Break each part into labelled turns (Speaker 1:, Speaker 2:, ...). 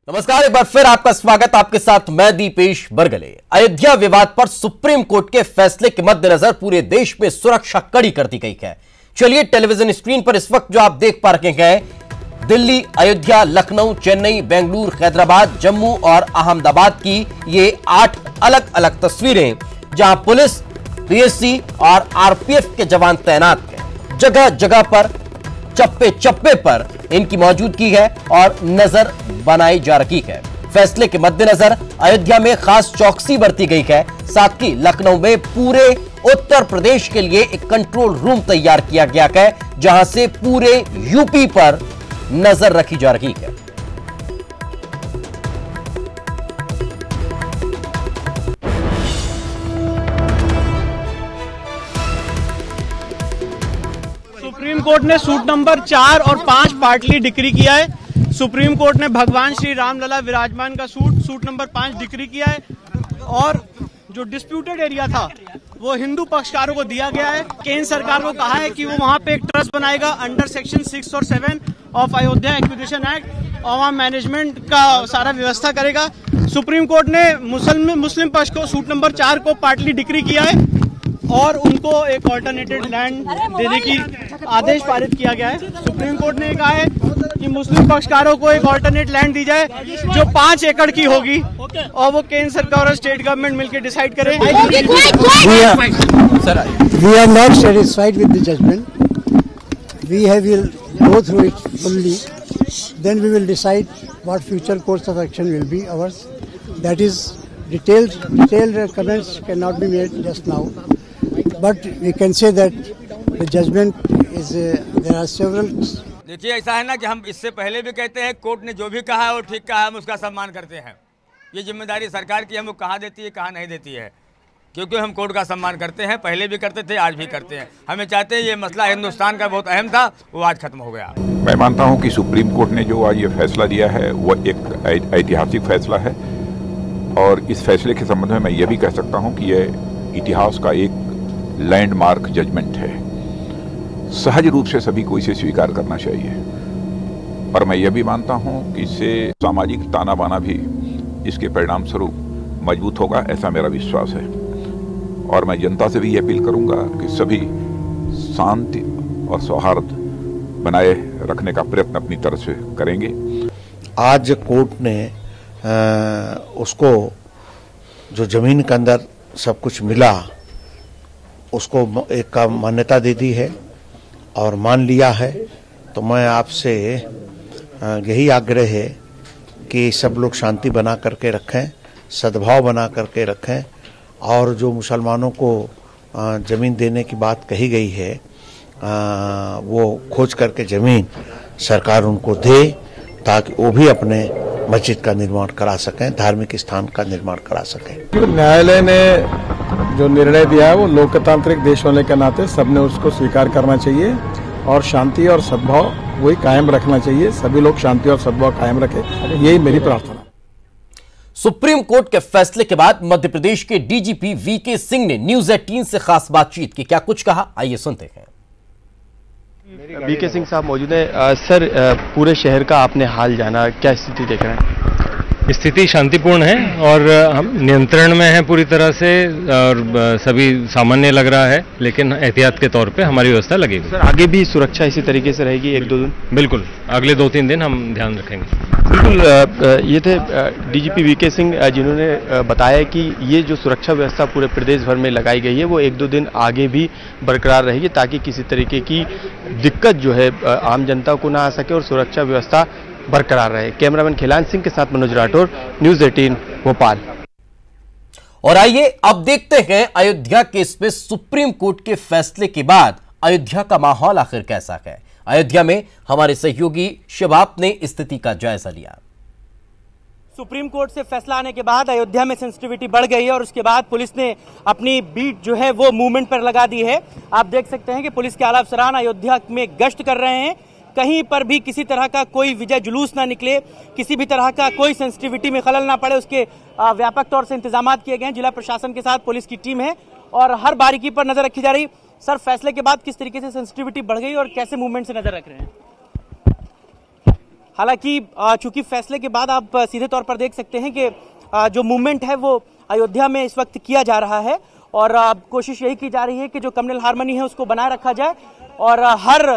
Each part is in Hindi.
Speaker 1: नमस्कार, एक बार फिर आपका स्वागत। आपके साथ मैं दीपेश बरगले। अयोध्या विवाद पर सुप्रीम कोर्ट के फैसले के मद्देनजर पूरे देश में सुरक्षा कड़ी कर दी गई है। चलिए, टेलीविजन स्क्रीन पर इस वक्त जो आप देख पा रहे हैं, दिल्ली, अयोध्या, लखनऊ, चेन्नई, बेंगलुरु, हैदराबाद, जम्मू और अहमदाबाद की ये 8 अलग अलग तस्वीरें, जहां पुलिस, पीएससी और आरपीएफ के जवान तैनात हैं। जगह जगह पर, चप्पे चप्पे पर इनकी मौजूदगी है और नजर बनाई जा रही है। फैसले के मद्देनजर अयोध्या में खास चौकसी बरती गई है। साथ ही लखनऊ में पूरे उत्तर प्रदेश के लिए एक कंट्रोल रूम तैयार किया गया है, जहां से पूरे यूपी पर नजर रखी जा रही है।
Speaker 2: सुप्रीम कोर्ट ने सूट नंबर 4 और 5 पार्टली डिक्री किया है। सुप्रीम कोर्ट ने भगवान श्री रामलला विराजमान का सूट नंबर 5 डिक्री किया है और जो डिस्प्यूटेड एरिया था वो हिंदू पक्षकारों को दिया गया है। केंद्र सरकार को कहा है कि वो वहां पे एक ट्रस्ट बनाएगा अंडर सेक्शन 6 और 7 ऑफ अयोध्या एक्विजिशन एक्ट और वहां मैनेजमेंट का सारा व्यवस्था करेगा। सुप्रीम कोर्ट ने मुस्लिम पक्ष को सूट नंबर 4 को पार्टली डिक्री किया है और उनको एक ऑल्टरनेटिव लैंड देने की आदेश पारित किया गया है। सुप्रीम कोर्ट ने कहा है कि मुस्लिम पक्षकारों को एक ऑल्टरनेट लैंड दी जाए जो 5 एकड़ की होगी और वो केंद्र सरकार और स्टेट गवर्नमेंट मिलकर डिसाइड करें।
Speaker 3: We are not satisfied with the judgment. will go through it fully. Then we will decide what future course of action will be ours. That is, detailed comments cannot be made just now. But we can say that the judgment is there are several.
Speaker 4: देखिए, ऐसा है ना कि हम इससे पहले भी कहते हैं कोर्ट ने जो भी कहा है वो ठीक कहा है, हम उसका सम्मान करते हैं। ये जिम्मेदारी सरकार की, हम वो कहाँ देती है कहाँ नहीं देती है, क्योंकि हम कोर्ट का सम्मान करते हैं, पहले भी करते थे, आज भी करते हैं। हमें चाहते हैं ये मसला हिंदुस्तान का बहुत अहम था, वो आज खत्म हो गया।
Speaker 5: मैं मानता हूँ कि सुप्रीम कोर्ट ने जो आज ये फैसला दिया है वो एक ऐतिहासिक फैसला है और इस फैसले के संबंध में मैं ये भी कह सकता हूँ कि ये इतिहास का एक लैंडमार्क जजमेंट है। सहज रूप से सभी को इसे स्वीकार करना चाहिए और मैं यह भी मानता हूं कि इससे सामाजिक ताना बाना भी इसके परिणाम स्वरूप मजबूत होगा, ऐसा मेरा विश्वास है। और मैं जनता से भी ये अपील करूंगा कि सभी शांति और सौहार्द बनाए रखने का प्रयत्न अपनी तरफ से करेंगे।
Speaker 6: आज कोर्ट ने उसको जो जमीन के अंदर सब कुछ मिला उसको एक का मान्यता दे दी है और मान लिया है। तो मैं आपसे यही आग्रह है कि सब लोग शांति बना करके रखें, सद्भाव बना करके रखें और जो मुसलमानों को ज़मीन देने की बात कही गई है वो खोज करके ज़मीन सरकार उनको दे ताकि वो भी अपने मस्जिद का निर्माण करा सकें, धार्मिक स्थान का निर्माण करा सकें।
Speaker 7: न्यायालय ने जो निर्णय दिया है वो लोकतांत्रिक देश होने के नाते सबने उसको स्वीकार करना चाहिए और शांति और सद्भाव वही कायम रखना चाहिए। सभी लोग शांति और सद्भाव कायम रखें, यही मेरी प्रार्थना।
Speaker 1: सुप्रीम कोर्ट के फैसले के बाद मध्य प्रदेश के डीजीपी वीके सिंह ने न्यूज 18 से खास बातचीत की। क्या कुछ कहा, आइए सुनते हैं।
Speaker 8: वीके सिंह साहब मौजूद है। सर, पूरे शहर का आपने हाल जाना, क्या स्थिति देख रहे हैं?
Speaker 9: स्थिति शांतिपूर्ण है और हम नियंत्रण में हैं पूरी तरह से और सभी सामान्य लग रहा है, लेकिन एहतियात के तौर पे हमारी व्यवस्था लगी हुई।
Speaker 8: सर, आगे भी सुरक्षा इसी तरीके से रहेगी 1-2 दिन?
Speaker 9: बिल्कुल, अगले 2-3 दिन हम ध्यान रखेंगे।
Speaker 8: बिल्कुल, ये थे डीजीपी वीके सिंह जिन्होंने बताया कि ये जो सुरक्षा व्यवस्था पूरे प्रदेश भर में लगाई गई है वो 1-2 दिन आगे भी बरकरार रहेगी ताकि किसी तरीके की दिक्कत जो है आम जनता को ना आ सके और सुरक्षा व्यवस्था बरकरार रहे। कैमरामैन खिलान सिंह के साथ मनोज राठौर, न्यूज 18 भोपाल।
Speaker 1: और आइए अब देखते हैं अयोध्या केस में सुप्रीम कोर्ट के फैसले के बाद अयोध्या का माहौल आखिर कैसा है। अयोध्या में हमारे सहयोगी शिवाब ने स्थिति का जायजा लिया।
Speaker 2: सुप्रीम कोर्ट से फैसला आने के बाद अयोध्या में सेंसिटिविटी बढ़ गई है और उसके बाद पुलिस ने अपनी बीट जो है वो मूवमेंट पर लगा दी है। आप देख सकते हैं कि पुलिस के आला अफसरान अयोध्या में गश्त कर रहे हैं। कहीं पर भी किसी तरह का कोई विजय जुलूस ना निकले, किसी भी तरह का कोई सेंसिटिविटी में खलल ना पड़े, उसके व्यापक तौर से इंतजाम किए गए हैं। जिला प्रशासन के साथ पुलिस की टीम है और हर बारीकी पर नजर रखी जा रही। सर, फैसले के बाद किस तरीके से सेंसिटिविटी बढ़ गई और कैसे मूवमेंट से नजर रख रहे हैं? हालांकि चूंकि फैसले के बाद आप सीधे तौर पर देख सकते हैं कि जो मूवमेंट है वो अयोध्या में इस वक्त किया जा रहा है और कोशिश यही की जा रही है कि जो कम्युनल हार्मनी है उसको बनाए रखा जाए और हर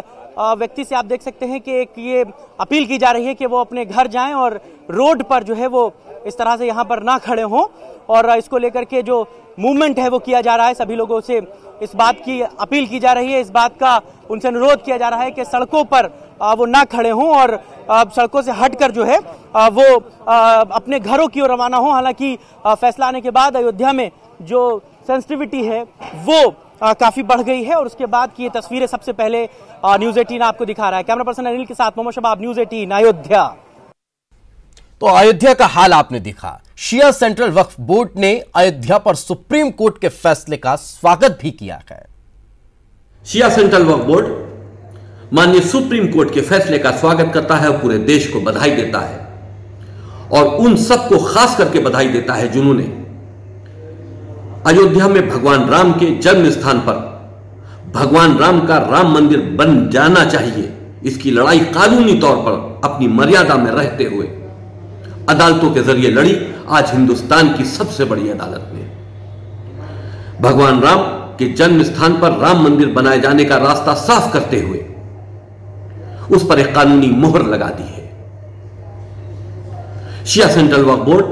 Speaker 2: व्यक्ति से आप देख सकते हैं कि एक ये अपील की जा रही है कि वो अपने घर जाएं और रोड पर जो है वो इस तरह से यहाँ पर ना खड़े हों और इसको लेकर के जो मूवमेंट है वो किया जा रहा है। सभी लोगों से इस बात की अपील की जा रही है, इस बात का उनसे अनुरोध किया जा रहा है कि सड़कों पर वो ना खड़े हों और सड़कों से हटकर जो है वो अपने घरों की ओर रवाना हो। हालांकि फैसला आने के बाद अयोध्या में जो सेंसिटिविटी है वो काफी बढ़ गई है और उसके बाद की ये तस्वीरें सबसे पहले न्यूज़ 18 आपको दिखा रहा है। कैमरा पर्सन अनिल के साथ मोहम्मद शबाब, न्यूज़ 18 अयोध्या।
Speaker 1: तो अयोध्या का हाल आपने देखा। शिया सेंट्रल वक्फ बोर्ड ने अयोध्या पर सुप्रीम कोर्ट के फैसले का स्वागत भी किया है।
Speaker 10: शिया सेंट्रल वक्फ बोर्ड माननीय सुप्रीम कोर्ट के फैसले का स्वागत करता है और पूरे देश को बधाई देता है और उन सबको खास करके बधाई देता है जिन्होंने अयोध्या में भगवान राम के जन्म स्थान पर भगवान राम का राम मंदिर बन जाना चाहिए, इसकी लड़ाई कानूनी तौर पर अपनी मर्यादा में रहते हुए अदालतों के जरिए लड़ी। आज हिंदुस्तान की सबसे बड़ी अदालत ने भगवान राम के जन्म स्थान पर राम मंदिर बनाए जाने का रास्ता साफ करते हुए उस पर एक कानूनी मोहर लगा दी है। शिया सेंट्रल वक्फ बोर्ड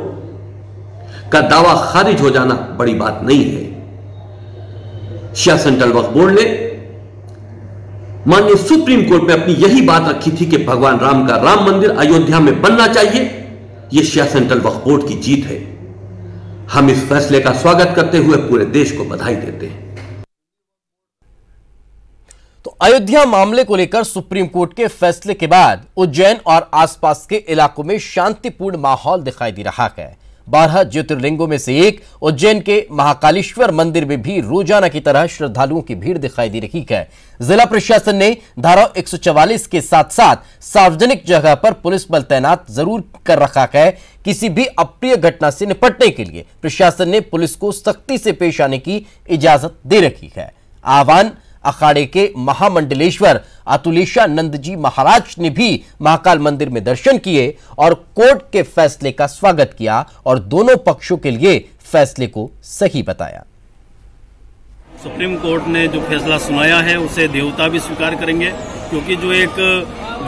Speaker 10: का दावा खारिज हो जाना बड़ी बात नहीं है। शिया सेंट्रल वक्फ बोर्ड ने माननीय सुप्रीम कोर्ट में अपनी यही बात रखी थी कि भगवान राम का राम मंदिर अयोध्या में बनना चाहिए। यह शिया सेंट्रल वक्फ बोर्ड की जीत है। हम इस फैसले का स्वागत करते हुए पूरे देश को बधाई देते हैं।
Speaker 1: तो अयोध्या मामले को लेकर सुप्रीम कोर्ट के फैसले के बाद उज्जैन और आसपास के इलाकों में शांतिपूर्ण माहौल दिखाई दे रहा है। 12 ज्योतिर्लिंगों में से एक उज्जैन के महाकालेश्वर मंदिर में भी रोजाना की तरह श्रद्धालुओं की भीड़ दिखाई दे रही है। जिला प्रशासन ने धारा 144 के साथ साथ सार्वजनिक जगह पर पुलिस बल तैनात जरूर कर रखा है। किसी भी अप्रिय घटना से निपटने के लिए प्रशासन ने पुलिस को सख्ती से पेश आने की इजाजत दे रखी है। आह्वान अखाड़े के महामंडलेश्वर अतुलेशानंद जी महाराज ने भी महाकाल मंदिर में दर्शन किए और कोर्ट के फैसले का स्वागत किया और दोनों पक्षों के लिए फैसले को सही बताया।
Speaker 11: सुप्रीम कोर्ट ने जो फैसला सुनाया है उसे देवता भी स्वीकार करेंगे, क्योंकि जो एक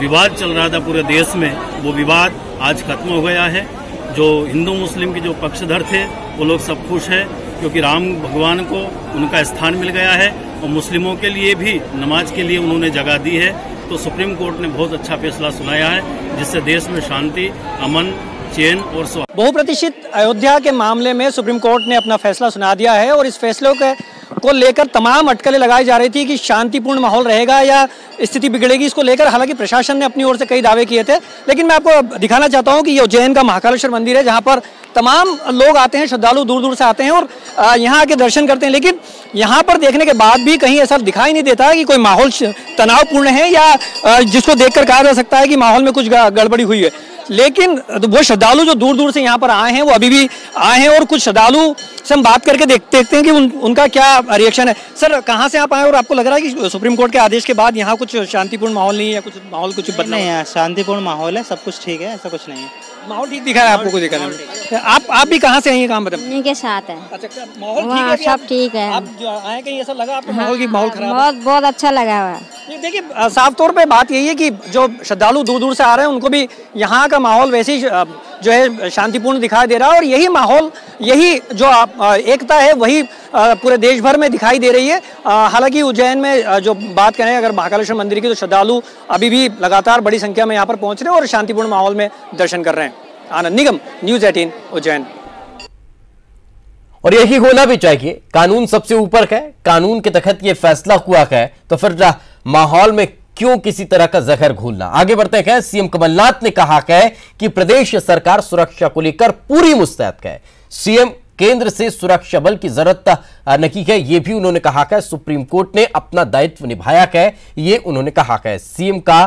Speaker 11: विवाद चल रहा था पूरे देश में वो विवाद आज खत्म हो गया है। जो हिंदू मुस्लिम के जो पक्षधर थे वो लोग सब खुश हैं, क्योंकि राम भगवान को उनका स्थान मिल गया है और मुस्लिमों के लिए भी नमाज के लिए उन्होंने जगह दी है। तो सुप्रीम कोर्ट ने बहुत अच्छा फैसला सुनाया है, जिससे देश में शांति, अमन, चैन और
Speaker 12: बहुप्रतीक्षित अयोध्या के मामले में सुप्रीम कोर्ट ने अपना फैसला सुना दिया है और इस फैसले को लेकर तमाम अटकलें लगाई जा रही थी कि शांतिपूर्ण माहौल रहेगा या स्थिति बिगड़ेगी। इसको लेकर हालांकि प्रशासन ने अपनी ओर से कई दावे किए थे, लेकिन मैं आपको दिखाना चाहता हूं कि ये उज्जैन का महाकालेश्वर मंदिर है, जहां पर तमाम लोग आते हैं, श्रद्धालु दूर दूर से आते हैं और यहाँ आके दर्शन करते हैं। लेकिन यहाँ पर देखने के बाद भी कहीं ऐसा दिखाई नहीं देता कि कोई माहौल तनावपूर्ण है या जिसको देखकर कहा जा सकता है कि माहौल में कुछ गड़बड़ी हुई है। लेकिन वो श्रद्धालु जो दूर दूर से यहाँ पर आए हैं वो अभी भी आए हैं और कुछ श्रद्धालु से हम बात करके देखते हैं कि उनका क्या रिएक्शन है। सर, कहाँ से आप आए और आपको लग रहा है कि सुप्रीम कोर्ट के आदेश के बाद यहाँ कुछ शांतिपूर्ण माहौल नहीं है या कुछ माहौल कुछ बदला?
Speaker 13: नहीं है, शांतिपूर्ण माहौल है, सब कुछ ठीक है, ऐसा कुछ नहीं है।
Speaker 12: माहौल ठीक दिखा है आपको? कुछ दिखा है। आप भी कहाँ से आइए? काम बताएं।
Speaker 14: उन्हीं के साथ है।
Speaker 12: अच्छा, माहौल ठीक है?
Speaker 14: सब ठीक है।
Speaker 12: आप आए कहीं ऐसा लगा आपको माहौल की माहौल खराब?
Speaker 14: बहुत अच्छा लगा हुआ है।
Speaker 12: देखिए, साफ तौर पे बात यही है कि जो श्रद्धालु दूर दूर से आ रहे हैं उनको भी यहाँ का माहौल वैसे ही जो है शांतिपूर्ण दिखाई दे रहा है और यही माहौल, यही जो एकता है वही पूरे देश भर में दिखाई दे रही है। हालांकि उज्जैन में जो बात करें अगर महाकालेश्वर मंदिर की, तो श्रद्धालु अभी भी लगातार बड़ी संख्या में यहाँ पर पहुंच रहे हैं और शांतिपूर्ण माहौल में दर्शन कर रहे हैं। आनंद निगम, न्यूज़ 18 उज्जैन।
Speaker 1: और यही होना भी चाहिए, कानून सबसे ऊपर है। कानून के तहत ये फैसला हुआ है तो फिर माहौल में क्यों किसी तरह का जहर घोलना। आगे बढ़ते हैं। सीएम कमलनाथ ने कहा है कि प्रदेश सरकार सुरक्षा को लेकर पूरी मुस्तैद है। सीएम केंद्र से सुरक्षा बल की जरूरत नहीं है, ये भी उन्होंने कहा है। सुप्रीम कोर्ट ने अपना दायित्व निभाया है, ये उन्होंने कहा है। सीएम का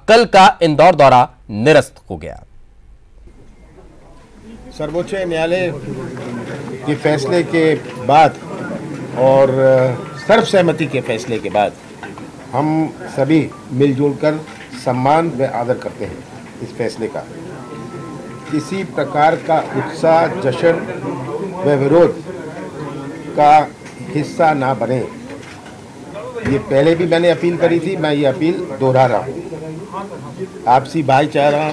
Speaker 1: कल का इंदौर दौरा निरस्त हो गया।
Speaker 15: सर्वोच्च न्यायालय के फैसले के बाद और सर्वसहमति के फैसले के बाद हम सभी मिलजुल कर सम्मान व आदर करते हैं। इस फैसले का किसी प्रकार का उत्साह, जश्न व विरोध का हिस्सा ना बने। ये पहले भी मैंने अपील करी थी, मैं ये अपील दोहरा रहा हूँ। आपसी भाईचारा,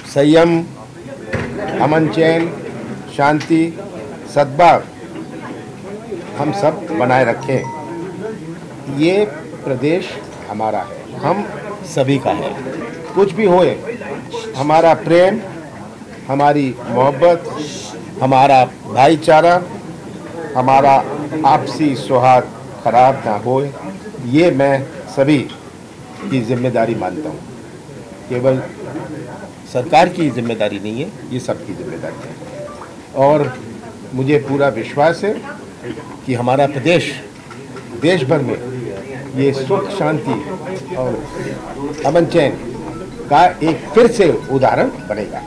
Speaker 15: संयम, अमन चैन, शांति, सद्भाव हम सब बनाए रखें। ये प्रदेश हमारा है, हम सभी का है। कुछ भी होए, हमारा प्रेम, हमारी मोहब्बत, हमारा भाईचारा, हमारा आपसी सौहार्द खराब ना होए, ये मैं सभी की जिम्मेदारी मानता हूँ। केवल सरकार की जिम्मेदारी नहीं है, ये सबकी जिम्मेदारी है। और मुझे पूरा विश्वास है कि हमारा प्रदेश देश भर में ये सुख, शांति और अमन चैन का एक फिर से उदाहरण बनेगा।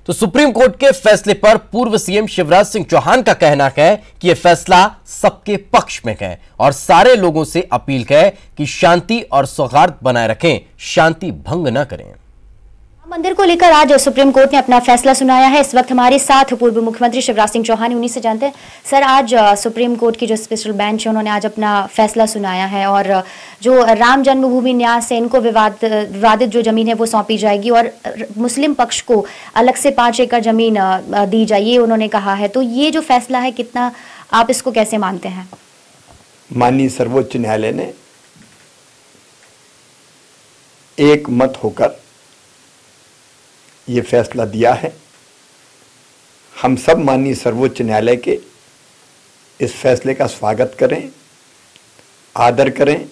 Speaker 1: तो सुप्रीम कोर्ट के फैसले पर पूर्व सीएम शिवराज सिंह चौहान का कहना है कि यह फैसला सबके पक्ष में है और सारे लोगों से अपील है कि शांति और सौहार्द बनाए रखें, शांति भंग न करें।
Speaker 16: मंदिर को लेकर आज सुप्रीम कोर्ट ने अपना फैसला सुनाया है। इस वक्त हमारे साथ पूर्व मुख्यमंत्री शिवराज सिंह चौहान, उन्हीं से जानते हैं। सर, आज सुप्रीम कोर्ट की जो स्पेशल बेंच है, उन्होंने आज अपना फैसला सुनाया है और जो राम जन्मभूमि न्यास है, इनको विवादित जो जमीन है वो सौंपी जाएगी और मुस्लिम पक्ष को अलग से 5 एकड़ जमीन दी जाए, ये उन्होंने कहा है। तो ये जो फैसला है, कितना आप इसको कैसे मानते हैं?
Speaker 17: माननीय सर्वोच्च न्यायालय ने एक मत होकर ये फैसला दिया है। हम सब माननीय सर्वोच्च न्यायालय के इस फैसले का स्वागत करें, आदर करें,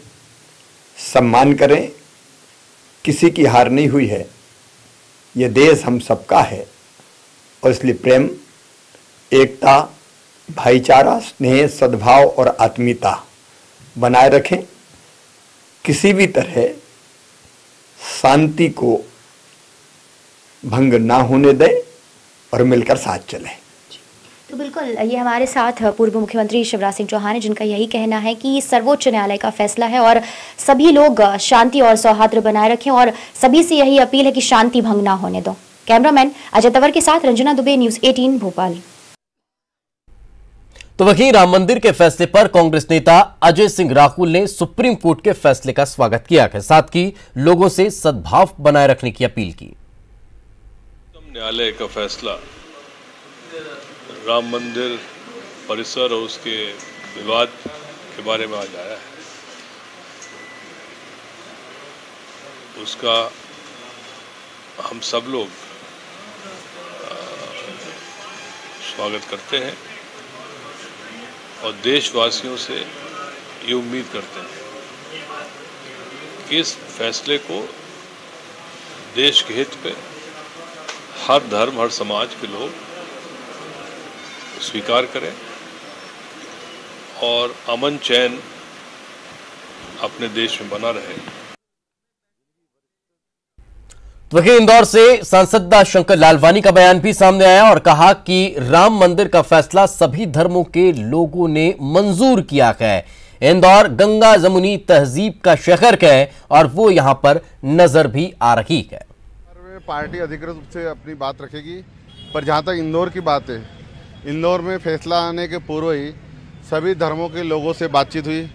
Speaker 17: सम्मान करें। किसी की हार नहीं हुई है, ये देश हम सबका है और इसलिए प्रेम, एकता, भाईचारा, स्नेह, सद्भाव और आत्मीयता बनाए रखें। किसी भी तरह शांति को भंग ना होने दें और मिलकर साथ चलें।
Speaker 16: तो बिल्कुल, ये हमारे साथ पूर्व मुख्यमंत्री शिवराज सिंह चौहान है, जिनका यही कहना है कि सर्वोच्च न्यायालय का फैसला है और सभी लोग शांति और सौहार्द बनाए रखें और सभी से यही अपील है कि शांति भंग ना होने दो। कैमरामैन अजय तंवर के साथ रंजना दुबे, न्यूज़ 18 भोपाल।
Speaker 1: तो वहीं राम मंदिर के फैसले पर कांग्रेस नेता अजय सिंह राहुल ने सुप्रीम कोर्ट के फैसले का स्वागत किया है, साथ ही लोगों से सद्भाव बनाए रखने की अपील की।
Speaker 18: न्यायालय का फैसला राम मंदिर परिसर और उसके विवाद के बारे में आज आया है, उसका हम सब लोग स्वागत करते हैं और देशवासियों से ये उम्मीद करते हैं कि इस फैसले को देश के हित पे हर धर्म, हर समाज के लोग स्वीकार करें और अमन चैन अपने देश में बना रहे।
Speaker 1: वहीं इंदौर से सांसद शंकर लालवानी का बयान भी सामने आया और कहा कि राम मंदिर का फैसला सभी धर्मों के लोगों ने मंजूर किया है। इंदौर गंगा जमुनी तहजीब का शहर है और वो यहां पर नजर भी आ रही है।
Speaker 19: पार्टी अधिकृत रूप से अपनी बात रखेगी, पर जहाँ तक इंदौर की बात है, इंदौर में फैसला आने के पूर्व ही सभी धर्मों के लोगों से बातचीत हुई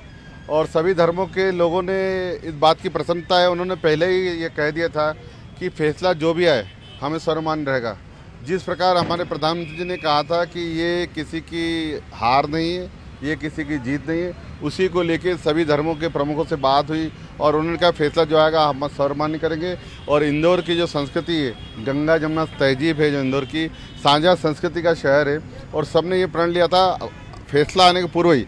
Speaker 19: और सभी धर्मों के लोगों ने इस बात की प्रसन्नता है। उन्होंने पहले ही ये कह दिया था कि फैसला जो भी आए हमें सर्वमान्य रहेगा। जिस प्रकार हमारे प्रधानमंत्री जी ने कहा था कि ये किसी की हार नहीं है, ये किसी की जीत नहीं है, उसी को लेके सभी धर्मों के प्रमुखों से बात हुई और उन्होंने कहा फैसला जो आएगा हम सर्वमान्य करेंगे। और इंदौर की जो संस्कृति है, गंगा जमुना तहजीब है, जो इंदौर की साझा संस्कृति का शहर है और सबने ये प्रण लिया था फैसला आने के पूर्व ही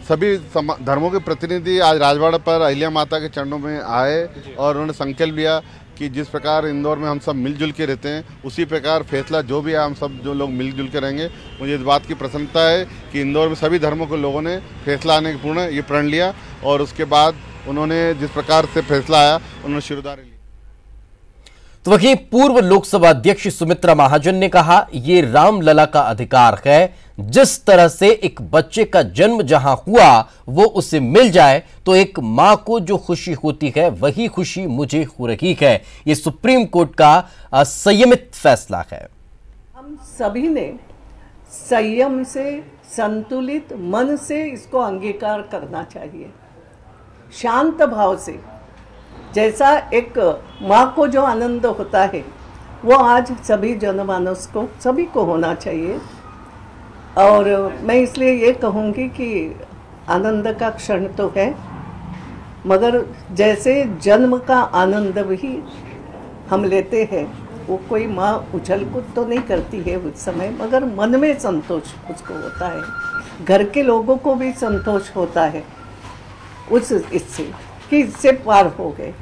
Speaker 19: सभी धर्मों के प्रतिनिधि आज राजवाड़ा पर अहिल्या माता के चरणों में आए और उन्होंने संकल्प लिया कि जिस प्रकार इंदौर में हम सब मिलजुल के रहते हैं, उसी प्रकार फैसला जो भी है हम सब जो लोग मिलजुल के रहेंगे। मुझे इस बात की प्रसन्नता है कि इंदौर में सभी धर्मों के लोगों ने फैसला आने के पूर्ण ये प्रण लिया और उसके बाद उन्होंने जिस प्रकार से फैसला आया उन्होंने शिरोधार्य ली।
Speaker 1: तो वहीं पूर्व लोकसभा अध्यक्ष सुमित्रा महाजन ने कहा, ये रामलला का अधिकार है, जिस तरह से एक बच्चे का जन्म जहां हुआ वो उसे मिल जाए तो एक मां को जो खुशी होती है वही खुशी मुझे हो रही है। ये सुप्रीम कोर्ट का संयमित फैसला है।
Speaker 20: हम सभी ने संयम से, संतुलित मन से इसको अंगीकार करना चाहिए, शांत भाव से। जैसा एक माँ को जो आनंद होता है वो आज सभी जनमानस को, सभी को होना चाहिए। और मैं इसलिए ये कहूँगी कि आनंद का क्षण तो है, मगर जैसे जन्म का आनंद भी हम लेते हैं, वो कोई माँ उछल कूद तो नहीं करती है उस समय, मगर मन में संतोष उसको होता है, घर के लोगों को भी संतोष होता है उस इससे कि इससे पार हो गए।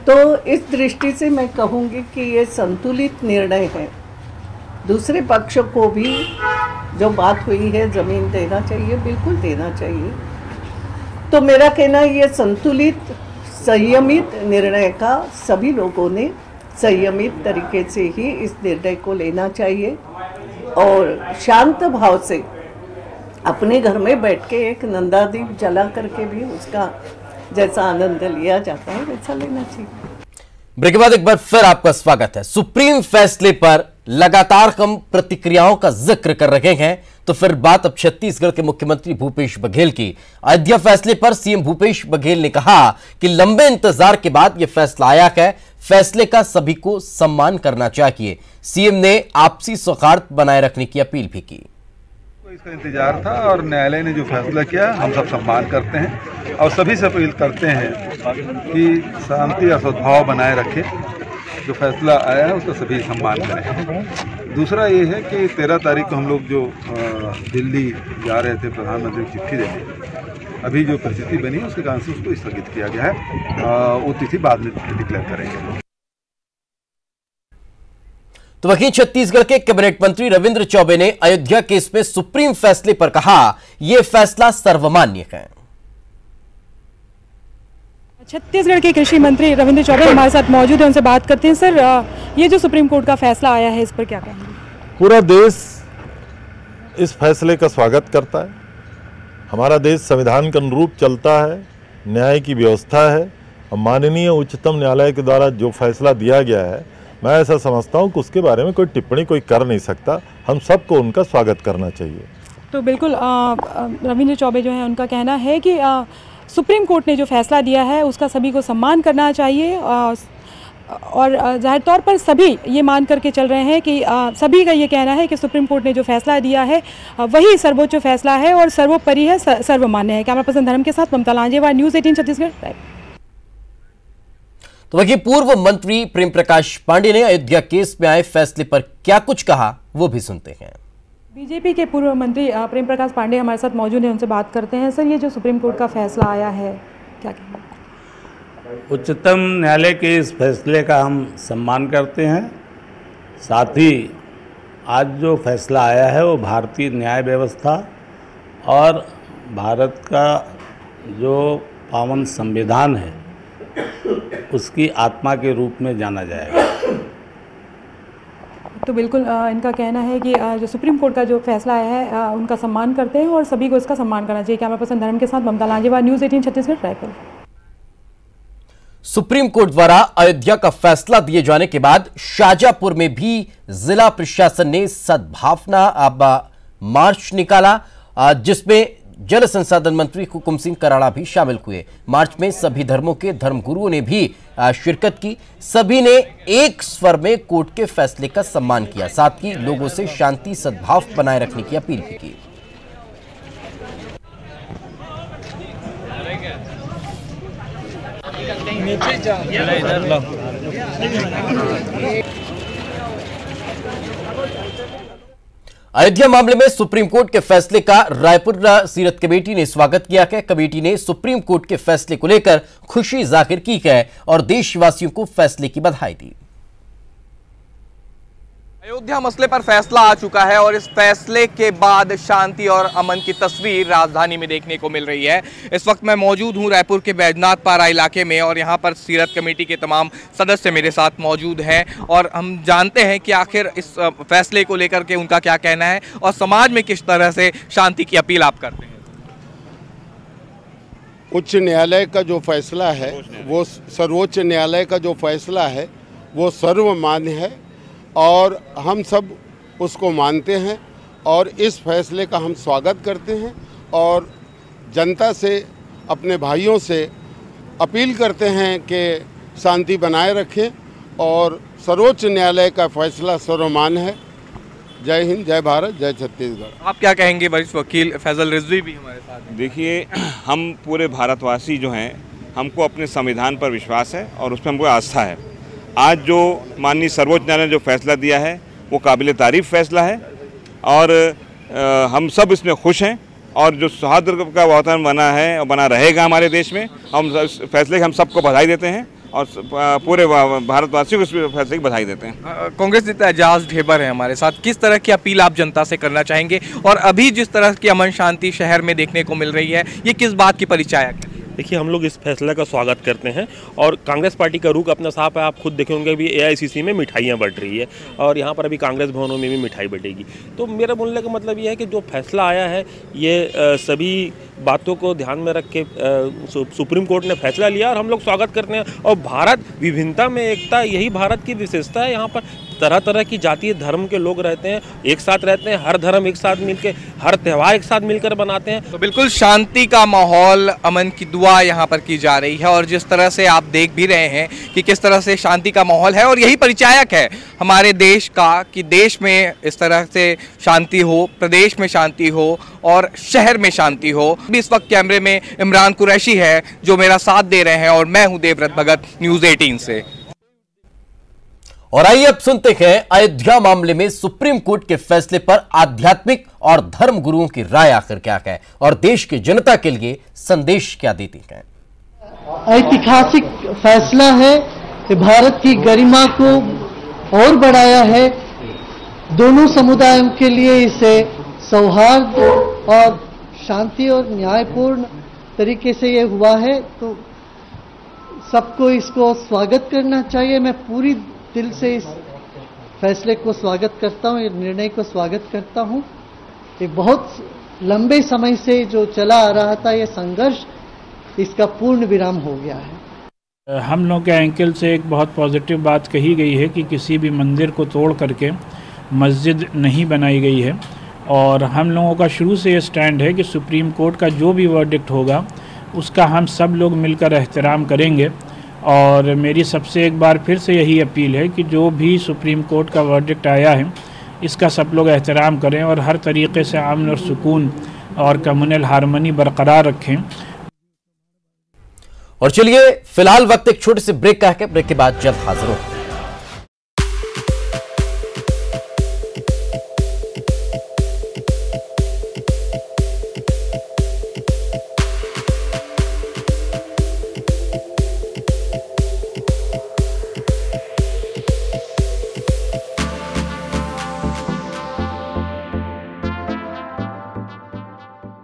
Speaker 20: तो इस दृष्टि से मैं कहूँगी कि ये संतुलित निर्णय है। दूसरे पक्ष को भी जो बात हुई है ज़मीन देना चाहिए, बिल्कुल देना चाहिए। तो मेरा कहना ये संतुलित संयमित निर्णय का सभी लोगों ने संयमित तरीके से ही इस निर्णय को लेना चाहिए और शांत भाव से अपने घर में बैठ के एक नंदादीप जला करके भी उसका जैसा आनंद लिया जाता है वैसा लेना चाहिए।
Speaker 1: ब्रेक के बाद एक बार फिर आपका स्वागत है। सुप्रीम फैसले पर लगातार हम प्रतिक्रियाओं का जिक्र कर रहे हैं, तो फिर बात अब छत्तीसगढ़ के मुख्यमंत्री भूपेश बघेल की। अयोध्या फैसले पर सीएम भूपेश बघेल ने कहा कि लंबे इंतजार के बाद यह फैसला आया है, फैसले का सभी को सम्मान करना चाहिए। सीएम ने आपसी सौहार्द बनाए रखने की अपील भी की।
Speaker 21: इसका इंतजार था और न्यायालय ने जो फैसला किया हम सब सम्मान करते हैं और सभी से अपील करते हैं कि शांति और सद्भाव बनाए रखें। जो फैसला आया है उसका सभी सम्मान करें। दूसरा ये है कि 13 तारीख को हम लोग जो दिल्ली जा रहे थे प्रधानमंत्री को चिट्ठी देने, अभी जो परिस्थिति बनी है उसके कारण से उसको स्थगित किया गया है। वो तिथि बाद में डिक्लेयर करेंगे।
Speaker 1: तो वहीं छत्तीसगढ़ के कैबिनेट मंत्री रविंद्र चौबे ने अयोध्या केस में सुप्रीम फैसले पर कहा, यह फैसला सर्वमान्य है।
Speaker 22: छत्तीसगढ़ के कृषि मंत्री रविंद्र चौबे हमारे साथ मौजूद हैं, उनसे बात करते हैं। सर, ये जो सुप्रीम कोर्ट का फैसला आया है इस पर क्या कहेंगे?
Speaker 23: पूरा देश इस फैसले का स्वागत करता है। हमारा देश संविधान के अनुरूप चलता है, न्याय की व्यवस्था है और माननीय उच्चतम न्यायालय के द्वारा जो फैसला दिया गया है, मैं ऐसा समझता हूं कि उसके बारे में कोई टिप्पणी कोई कर नहीं सकता। हम सबको उनका स्वागत करना चाहिए।
Speaker 22: तो बिल्कुल रविंद्र चौबे जो है उनका कहना है कि सुप्रीम कोर्ट ने जो फैसला दिया है उसका सभी को सम्मान करना चाहिए और जाहिर तौर पर सभी ये मान करके चल रहे हैं कि सभी का ये कहना है कि सुप्रीम कोर्ट ने जो फैसला दिया है वही सर्वोच्च फैसला है और सर्वोपरि है, सर्वमान्य है। कैमरा पर्सन धर्म के साथ ममता लांजेवार, न्यूज़ 18 छत्तीसगढ़।
Speaker 1: तो वहीं पूर्व मंत्री प्रेम प्रकाश पांडे ने अयोध्या केस में आए फैसले पर क्या कुछ कहा, वो भी सुनते हैं।
Speaker 22: बीजेपी के पूर्व मंत्री प्रेम प्रकाश पांडे हमारे साथ मौजूद हैं, उनसे बात करते हैं। सर, ये जो सुप्रीम कोर्ट का फैसला आया है क्या कहना?
Speaker 24: उच्चतम न्यायालय के इस फैसले का हम सम्मान करते हैं। साथ ही आज जो फैसला आया है वो भारतीय न्याय व्यवस्था और भारत का जो पावन संविधान है उसकी आत्मा के रूप में जाना जाएगा।
Speaker 22: तो बिल्कुल इनका कहना है कि जो सुप्रीम कोर्ट का जो फैसला आया है उनका सम्मान करते हैं और सभी को इसका सम्मान करना चाहिए। कैमरा पर्सन धर्म के साथ Mamta Lanjewar, news 18 Chhattisgarh, Raipur.
Speaker 1: Supreme court द्वारा अयोध्या का फैसला दिए जाने के बाद शाजापुर में भी जिला प्रशासन ने सद्भावना मार्च निकाला, जिसमें जल संसाधन मंत्री हुकुम सिंह कराड़ा भी शामिल हुए। मार्च में सभी धर्मों के धर्मगुरुओं ने भी शिरकत की। सभी ने एक स्वर में कोर्ट के फैसले का सम्मान किया, साथ ही लोगों से शांति सद्भाव बनाए रखने की अपील भी की। अयोध्या मामले में सुप्रीम कोर्ट के फैसले का रायपुर सीरत कमेटी ने स्वागत किया है। कमेटी ने सुप्रीम कोर्ट के फैसले को लेकर खुशी जाहिर की है और देशवासियों को फैसले की बधाई दी।
Speaker 3: अयोध्या मसले पर फैसला आ चुका है और इस फैसले के बाद शांति और अमन की तस्वीर राजधानी में देखने को मिल रही है। इस वक्त मैं मौजूद हूं रायपुर के बैजनाथ पारा इलाके में और यहां पर सीरत कमेटी के तमाम सदस्य मेरे साथ मौजूद हैं और हम जानते हैं कि आखिर इस फैसले को लेकर के उनका क्या कहना है और समाज में किस तरह से शांति की अपील आप करते हैं।
Speaker 4: उच्च न्यायालय का जो फैसला है वो सर्वोच्च न्यायालय का जो फैसला है वो सर्वमान्य है और हम सब उसको मानते हैं और इस फैसले का हम स्वागत करते हैं और जनता से अपने भाइयों से अपील करते हैं कि शांति बनाए रखें और सर्वोच्च न्यायालय का फैसला सर्वमान्य है। जय हिंद, जय भारत, जय छत्तीसगढ़।
Speaker 3: आप क्या कहेंगे? वरिष्ठ वकील फैजल रिजवी भी हमारे साथ हैं।
Speaker 5: देखिए, हम पूरे भारतवासी जो हैं हमको अपने संविधान पर विश्वास है और उस पर हमको आस्था है। आज जो माननीय सर्वोच्च न्यायालय ने जो फैसला दिया है वो काबिल तारीफ फैसला है और हम सब इसमें खुश हैं और जो सौहार्द का वातावरण बना है और बना रहेगा हमारे देश में, हम इस फैसले की हम सबको बधाई देते हैं और पूरे भारतवासियों को इस फैसले की बधाई देते हैं।
Speaker 3: कांग्रेस नेता एजाज ढेबर है हमारे साथ, किस तरह की अपील आप जनता से करना चाहेंगे और अभी जिस तरह की अमन शांति शहर में देखने को मिल रही है ये किस बात की परिचायक है?
Speaker 6: देखिए, हम लोग इस फैसले का स्वागत करते हैं और कांग्रेस पार्टी का रुख अपना साफ है। आप खुद देखे होंगे भी AICC में मिठाइयाँ बंट रही है और यहाँ पर अभी कांग्रेस भवनों में भी मिठाई बंटेगी। तो मेरा बोलने का मतलब ये है कि जो फैसला आया है ये सभी बातों को ध्यान में रख के सुप्रीम कोर्ट ने फैसला लिया और हम लोग स्वागत करते हैं। और भारत विभिन्नता में एकता, यही भारत की विशेषता है। यहाँ पर तरह तरह की जातीय धर्म के लोग रहते हैं, एक साथ रहते हैं, हर धर्म एक साथ मिलकर, हर त्यौहार एक साथ मिलकर बनाते हैं।
Speaker 3: तो बिल्कुल शांति का माहौल, अमन की दुआ यहाँ पर की जा रही है और जिस तरह से आप देख भी रहे हैं कि किस तरह से शांति का माहौल है और यही परिचायक है हमारे देश का कि देश में इस तरह से शांति हो, प्रदेश में शांति हो और शहर में शांति हो। इस वक्त कैमरे में इमरान कुरैशी है जो मेरा साथ दे रहे हैं और मैं हूं देवव्रत भगत, न्यूज़ 18 से।
Speaker 1: और आइए अब सुनते हैं अयोध्या मामले में सुप्रीम कोर्ट के फैसले पर आध्यात्मिक और धर्म गुरुओं की राय आखिर क्या है और देश की जनता के लिए संदेश क्या देती है।
Speaker 25: ऐतिहासिक फैसला है, भारत की गरिमा को और बढ़ाया है। दोनों समुदायों के लिए इसे सौहार्द और शांति और न्यायपूर्ण तरीके से ये हुआ है, तो सबको इसको स्वागत करना चाहिए। मैं पूरी दिल से इस फैसले को स्वागत करता हूँ, निर्णय को स्वागत करता हूँ। ये बहुत लंबे समय से जो चला आ रहा था ये संघर्ष, इसका पूर्ण विराम हो गया है।
Speaker 26: हम लोग के एंगल से एक बहुत पॉजिटिव बात कही गई है कि किसी भी मंदिर को तोड़ करके मस्जिद नहीं बनाई गई है और हम लोगों का शुरू से ये स्टैंड है कि सुप्रीम कोर्ट का जो भी वर्डिक्ट होगा उसका हम सब लोग मिलकर एहतराम करेंगे। और मेरी सबसे एक बार फिर से यही अपील है कि जो भी सुप्रीम कोर्ट का वर्डिक्ट आया है इसका सब लोग एहतराम करें और हर तरीके से अमन और सुकून और कम्युनल हार्मनी बरकरार रखें।
Speaker 1: और चलिए फिलहाल वक्त एक छोटे से ब्रेक का है, ब्रेक के बाद जल्द हाजिर होंगे।